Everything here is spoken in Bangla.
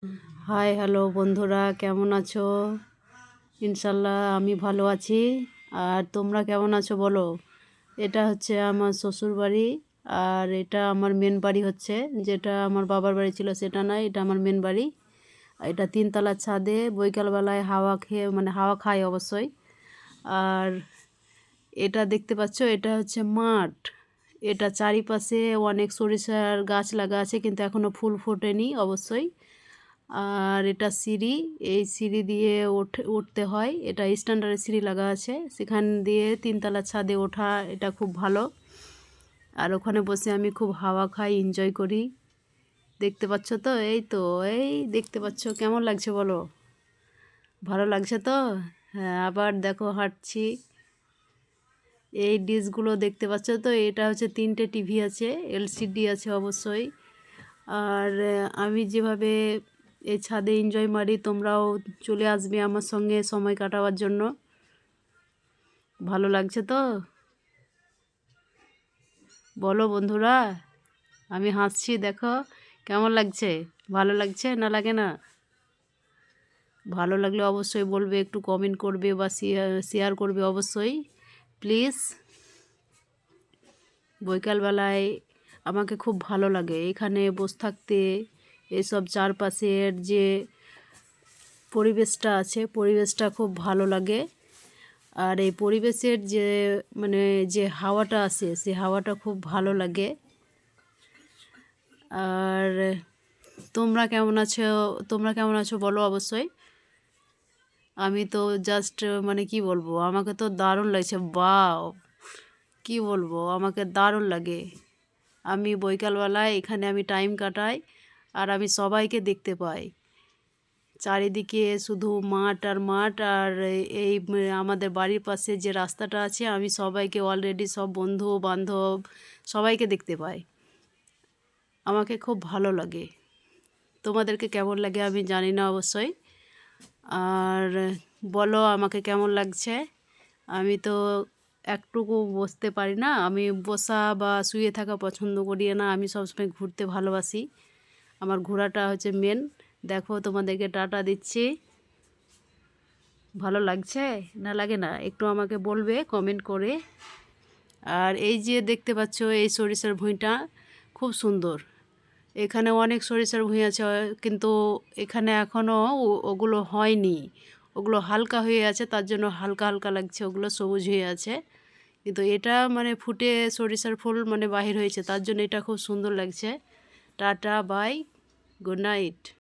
হাই হ্যালো বন্ধুরা, কেমন আছো? ইনশাল্লাহ আমি ভালো আছি। আর তোমরা কেমন আছো বলো। এটা হচ্ছে আমার শ্বশুর বাড়ি, আর এটা আমার মেন বাড়ি হচ্ছে, যেটা আমার বাবার বাড়ি ছিল সেটা নয়, এটা আমার মেন বাড়ি। এটা 3তলার ছাদে বৈকালবেলায় হাওয়া খেয়ে, মানে হাওয়া খায় অবশ্যই। আর এটা দেখতে পাচ্ছ, এটা হচ্ছে মাঠ। এটা চারিপাশে অনেক সরিষার গাছ লাগা আছে, কিন্তু এখনও ফুল ফোটেনি অবশ্যই। আর এটা সিঁড়ি, এই সিঁড়ি দিয়ে উঠতে হয়। এটা স্ট্যান্ডার্ডের সিঁড়ি লাগা আছে, সেখান দিয়ে 3তলার ছাদে ওঠা, এটা খুব ভালো। আর ওখানে বসে আমি খুব হাওয়া খাই, এনজয় করি। দেখতে পাচ্ছ তো? এই দেখতে পাচ্ছ, কেমন লাগছে বলো? ভালো লাগছে তো? হ্যাঁ, আবার দেখো হাঁটছি। এই ডিশগুলো দেখতে পাচ্ছ তো? এটা হচ্ছে 3টে টিভি আছে, এলসিডি আছে অবশ্যই। আর আমি যেভাবে এই ছাদে এনজয় মারি, তোমরাও চলে আসবে আমার সঙ্গে সময় কাটাবার জন্য। ভালো লাগছে তো? বলো বন্ধুরা। আমি হাসছি, দেখো কেমন লাগছে। ভালো লাগছে না লাগে না? ভালো লাগলে অবশ্যই বলবে, একটু কমেন্ট করবে বা শেয়ার করবে অবশ্যই, প্লিজ। বৈকালবেলায় আমাকে খুব ভালো লাগে এখানে বসে থাকতে। এসব চারপাশের যে পরিবেশটা আছে, পরিবেশটা খুব ভালো লাগে। আর এই পরিবেশের যে, মানে যে হাওয়াটা আসে, সে হাওয়াটা খুব ভালো লাগে। আর তোমরা কেমন আছো? তোমরা কেমন আছো বলো অবশ্যই। আমি তো জাস্ট, মানে কি বলবো, আমাকে তো দারুণ লাগছে। বাও, কি বলবো, আমাকে দারুণ লাগে। আমি বৈকালবেলায় এখানে আমি টাইম কাটাই, আর আমি সবাইকে দেখতে পাই। চারিদিকে শুধু মাঠ আর মাঠ। আর এই আমাদের বাড়ির পাশে যে রাস্তাটা আছে, আমি সবাইকে অলরেডি, সব বন্ধু বান্ধব সবাইকে দেখতে পাই। আমাকে খুব ভালো লাগে। তোমাদেরকে কেমন লাগে আমি জানি না অবশ্যই। আর বলো আমাকে কেমন লাগছে। আমি তো একটুকু বসতে পারি না, আমি বসা বা শুয়ে থাকা পছন্দ করি না। আমি সবসময় ঘুরতে ভালোবাসি, আমার ঘোরাটা হচ্ছে মেন। দেখো তোমাদেরকে টাটা দিচ্ছি। ভালো লাগছে না লাগে না একটু আমাকে বলবে কমেন্ট করে। আর এই যে দেখতে পাচ্ছ, এই সরিষার ভুঁইটা খুব সুন্দর। এখানে অনেক সরিষার ভুঁই আছে, কিন্তু এখানে এখনও ওগুলো হয়নি। ওগুলো হালকা হয়ে আছে, তার জন্য হালকা হালকা লাগছে, ওগুলো সবুজ হয়ে আছে। কিন্তু এটা মানে ফুটে সরিষার ফুল মানে বাহির হয়েছে, তার জন্য এটা খুব সুন্দর লাগছে। Tata, bye, good night.